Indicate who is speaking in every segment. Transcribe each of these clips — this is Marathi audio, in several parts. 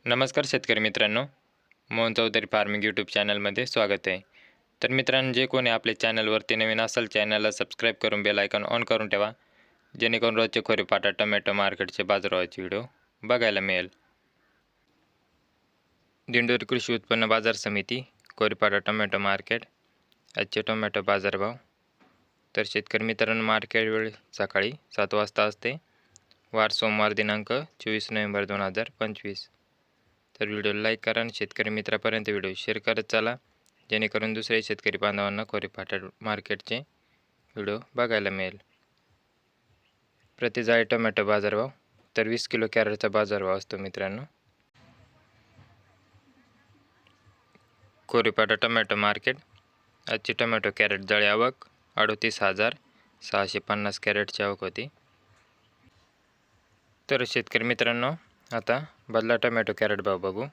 Speaker 1: नमस्कार शेतकरी मित्रांनो, मोहन चौधरी फार्मिंग यूट्यूब चॅनलमध्ये स्वागत आहे. तर मित्रांनो, जे कोणी आपल्या चॅनलवरती नवीन असेल चॅनलला सबस्क्राईब करून बेल आयकॉन ऑन करून ठेवा, जेणेकरून रोजचे खोरेपाटा टोमॅटो मार्केटचे बाजारभावाचे व्हिडिओ बघायला मिळेल. दिंडोरी कृषी उत्पन्न बाजार समिती खोरेपाटा टोमॅटो मार्केट आजचे टोमॅटो बाजारभाव. तर शेतकरी मित्रांनो, मार्केट वेळ सकाळी 7 वाजता असते. वार सोमवार दिनांक 24 नोव्हेंबर 2025. तर व्हिडिओ लाईक करा आणि शेतकरी मित्रापर्यंत व्हिडिओ शेअर करत चला, जेणेकरून दुसऱ्या शेतकरी बांधवांना खोरेपाटा मार्केटचे व्हिडिओ बघायला मिळेल. प्रति जाळी टोमॅटो बाजारभाव. तर 20 किलो कॅरेटचा बाजारभाव असतो मित्रांनो. खोरेपाटा टोमॅटो मार्केट. आजची टोमॅटो कॅरेट जाळी आवक 38,650 कॅरेटची आवक होती. तर शेतकरी मित्रांनो, आता बदला टोमॅटो कॅरेट भाव बघू.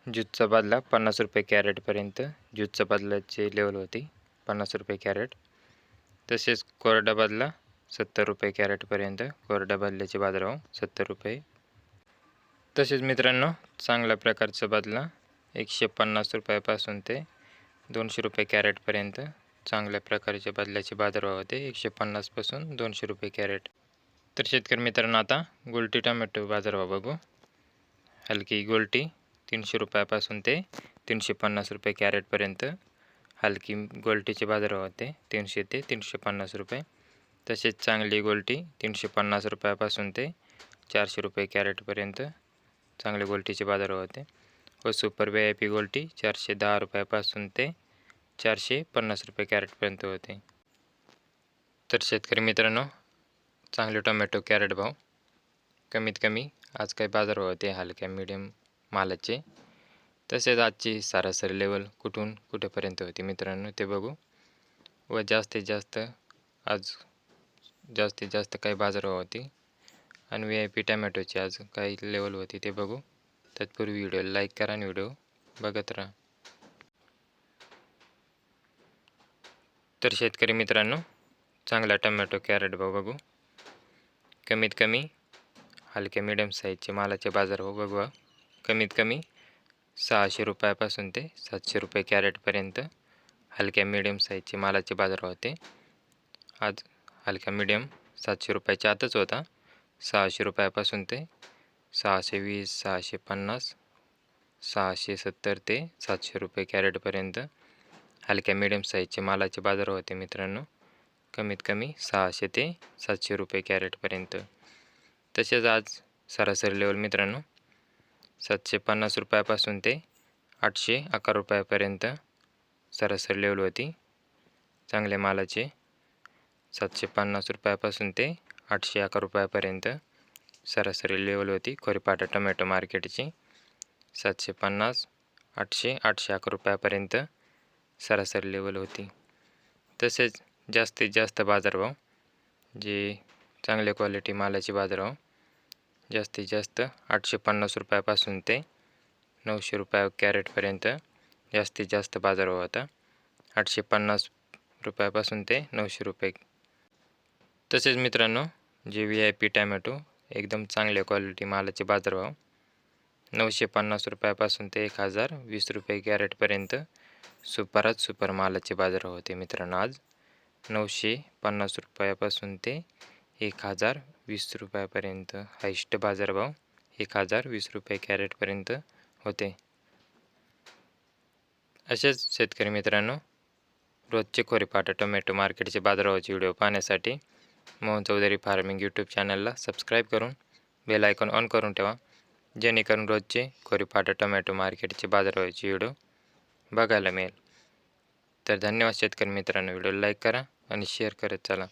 Speaker 1: ज्यूसचा बदला 50 रुपये कॅरेटपर्यंत ज्यूसचा बदलाची लेवल होती 50 रुपये कॅरेट. तसेच कोरडा बदला 70 रुपये कॅरेटपर्यंत कोरडा बदल्याचे बाजारभाव 70 रुपये. तसेच मित्रांनो, चांगल्या प्रकारचा बदला 150 रुपयापासून ते 200 रुपये कॅरेटपर्यंत चांगल्या प्रकारच्या बदल्याचे बाजारभाव होते 150 पासून 200 रुपये कॅरेट. तर शेतकरी मित्रांनो, आता गोल्टी टोमॅटो बाजारभाव बघू. हलकी गोल्टी 300 रुपयापासून ते 350 रुपये कॅरेटपर्यंत हलकी गोल्टीचे बाजारभाव होते 300 ते 350 रुपये. तसेच चांगली गोल्टी 350 रुपयापासून ते 400 रुपये कॅरेटपर्यंत चांगले गोल्टीचे बाजारभाव होते. व सुपर VIP गोल्टी 410 रुपयापासून ते 450 रुपये कॅरेटपर्यंत होते. तर शेतकरी मित्रांनो, चांगले टोमॅटो कॅरेट भाव कमीत कमी आज काही बाजारभाव होते हलक्या मीडियम मालाचे. तसेच आजची सरासरी लेवल कुठून कुठेपर्यंत होती मित्रांनो ते बघू. व जास्तीत जास्त काही बाजारभाव होती आणि VIP टोमॅटोची आज काही लेवल होती ते बघू. तत्पूर्वी व्हिडिओ लाईक करा आणि व्हिडिओ बघत राहा. तर शेतकरी मित्रांनो, चांगला टोमॅटो कॅरेट भाव बघू. कमीत कमी हलक्या मीडियम साईजचे मालाचे बाजारभाव बघू. कमीत कमी 600 रुपयापासून ते 700 रुपये कॅरेटपर्यंत हलक्या मीडियम साईजचे मालाचे बाजारभाव होते. आज हलक्या मीडियम 700 रुपयाच्या आतच होता. 600 रुपयापासून ते 620, 650, 670 ते 700 रुपये कॅरेटपर्यंत हलक्या मीडियम साईजचे मालाचे बाजारभाव होते मित्रांनो. कमीत कमी 600 ते 700 रुपये कॅरेटपर्यंत. तसेच आज सरासरी लेवल मित्रांनो 750 रुपयापासून ते 811 रुपयापर्यंत सरासरी लेवल होती चांगल्या मालाचे. 750 रुपयापासून ते 811 रुपयापर्यंत सरासरी लेवल होती खोरेपाटा टोमॅटो मार्केटची. 750, 800, 811 रुपयापर्यंत सरासरी लेवल होती. तसेच जास्तीत जास्त बाजारभाव जे चांगल्या क्वालिटी मालाचे बाजारभाव जास्तीत जास्त 850 रुपयापासून ते 900 रुपये कॅरेटपर्यंत जास्तीत जास्त बाजारभाव होता. 850 रुपयापासून ते 900 रुपये. तसेच मित्रांनो, जे VIP टोमॅटो एकदम चांगल्या क्वालिटी मालाचे बाजारभाव 950 रुपयापासून ते 1020 रुपये कॅरेटपर्यंत सुपर मालाचे बाजारभाव होते मित्रांनो. आज 950 रुपयापासून ते 1020 रुपयापर्यंत हायस्ट बाजारभाव 1020 रुपये कॅरेटपर्यंत होते. असेच शेतकरी मित्रांनो, रोजचे खोरेपाटा टोमॅटो मार्केटचे बाजारभावाचे व्हिडिओ पाहण्यासाठी मोहन चौधरी फार्मिंग यूट्यूब चॅनलला सबस्क्राईब करून बेल आयकॉन ऑन करून ठेवा, जेणेकरून रोजचे खोरेपाटा टोमॅटो मार्केटचे बाजारभावाचे व्हिडिओ बघायला मिळेल. तर धन्यवाद शेतकरी मित्रांनो. व्हिडिओ लाईक करा आणि शेअर करत चला.